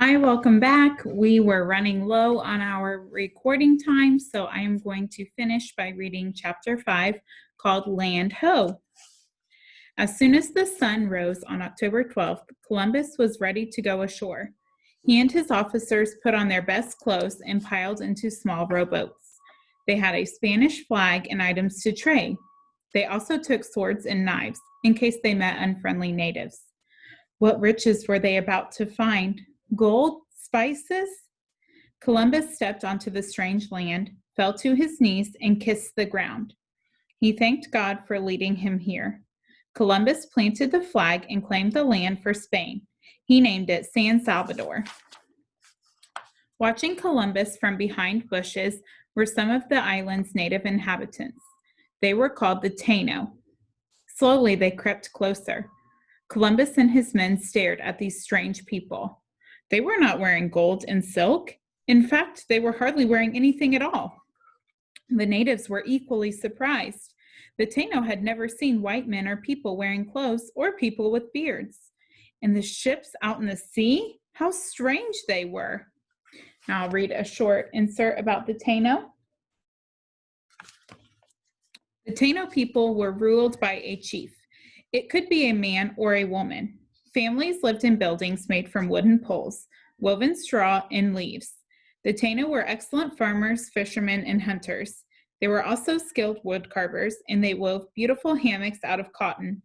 Hi, welcome back. We were running low on our recording time, so I am going to finish by reading chapter 5 called Land Ho. As soon as the sun rose on October 12th, Columbus was ready to go ashore. He and his officers put on their best clothes and piled into small rowboats. They had a Spanish flag and items to trade. They also took swords and knives in case they met unfriendly natives. What riches were they about to find? Gold? Spices? Columbus stepped onto the strange land, fell to his knees, and kissed the ground. He thanked God for leading him here. Columbus planted the flag and claimed the land for Spain. He named it San Salvador. Watching Columbus from behind bushes were some of the island's native inhabitants. They were called the Taino. Slowly they crept closer. Columbus and his men stared at these strange people. They were not wearing gold and silk. In fact, they were hardly wearing anything at all. The natives were equally surprised. The Taino had never seen white men or people wearing clothes or people with beards. And the ships out in the sea? How strange they were. Now I'll read a short insert about the Taino. The Taino people were ruled by a chief. It could be a man or a woman. Families lived in buildings made from wooden poles, woven straw, and leaves. The Taino were excellent farmers, fishermen, and hunters. They were also skilled wood carvers, and they wove beautiful hammocks out of cotton.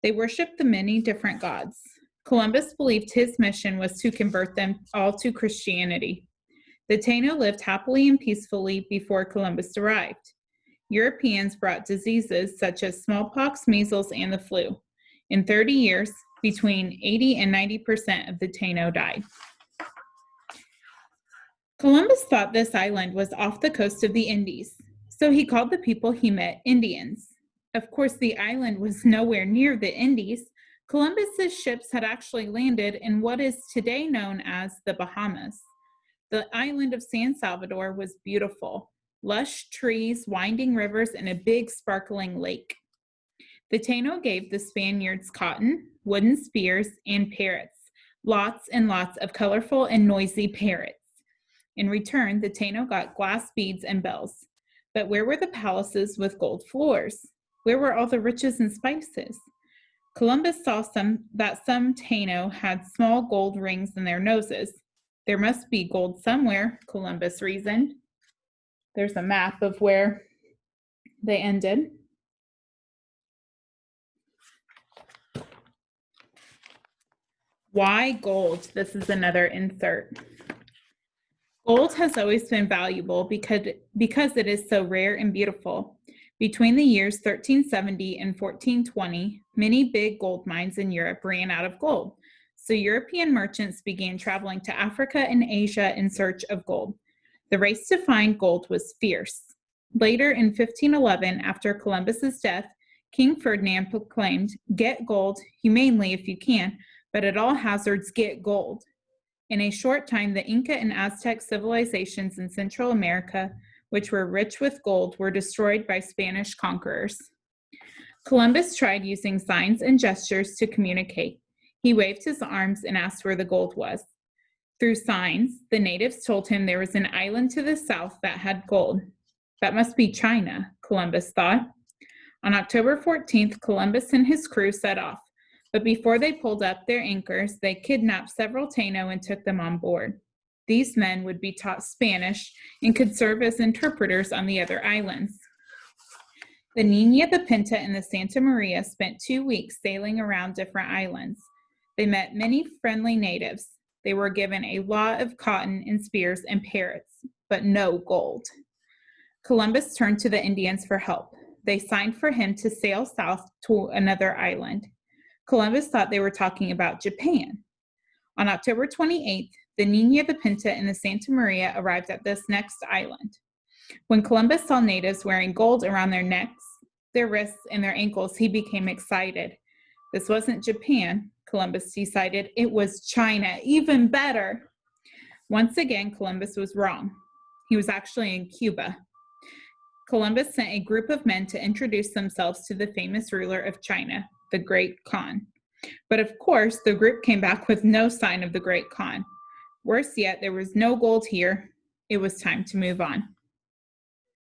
They worshiped the many different gods. Columbus believed his mission was to convert them all to Christianity. The Taino lived happily and peacefully before Columbus arrived. Europeans brought diseases such as smallpox, measles, and the flu. In 30 years, between 80 and 90% of the Taino died. Columbus thought this island was off the coast of the Indies, so he called the people he met Indians. Of course, the island was nowhere near the Indies. Columbus's ships had actually landed in what is today known as the Bahamas. The island of San Salvador was beautiful. Lush trees, winding rivers, and a big sparkling lake. The Taino gave the Spaniards cotton, wooden spears, and parrots, lots and lots of colorful and noisy parrots. In return, the Taino got glass beads and bells. But where were the palaces with gold floors? Where were all the riches and spices? Columbus saw that some Taino had small gold rings in their noses. There must be gold somewhere, Columbus reasoned. There's a map of where they ended. Why gold? This is another insert. Gold has always been valuable because it is so rare and beautiful. Between the years 1370 and 1420, many big gold mines in Europe ran out of gold. So European merchants began traveling to Africa and Asia in search of gold. The race to find gold was fierce. Later in 1511, after Columbus's death, King Ferdinand proclaimed, "Get gold, humanely if you can, but at all hazards get gold." In a short time, the Inca and Aztec civilizations in Central America, which were rich with gold, were destroyed by Spanish conquerors. Columbus tried using signs and gestures to communicate. He waved his arms and asked where the gold was. Through signs, the natives told him there was an island to the south that had gold. That must be China, Columbus thought. On October 14th, Columbus and his crew set off, but before they pulled up their anchors, they kidnapped several Taino and took them on board. These men would be taught Spanish and could serve as interpreters on the other islands. The Niña, the Pinta, and the Santa Maria spent 2 weeks sailing around different islands. They met many friendly natives. They were given a lot of cotton and spears and parrots, but no gold. Columbus turned to the Indians for help. They signed for him to sail south to another island. Columbus thought they were talking about Japan. On October 28th, the Niña, the Pinta, and the Santa Maria arrived at this next island. When Columbus saw natives wearing gold around their necks, their wrists, and their ankles, he became excited. This wasn't Japan, Columbus decided. It was China, even better. Once again, Columbus was wrong. He was actually in Cuba. Columbus sent a group of men to introduce themselves to the famous ruler of China, the Great Khan. But of course, the group came back with no sign of the Great Khan. Worse yet, there was no gold here. It was time to move on.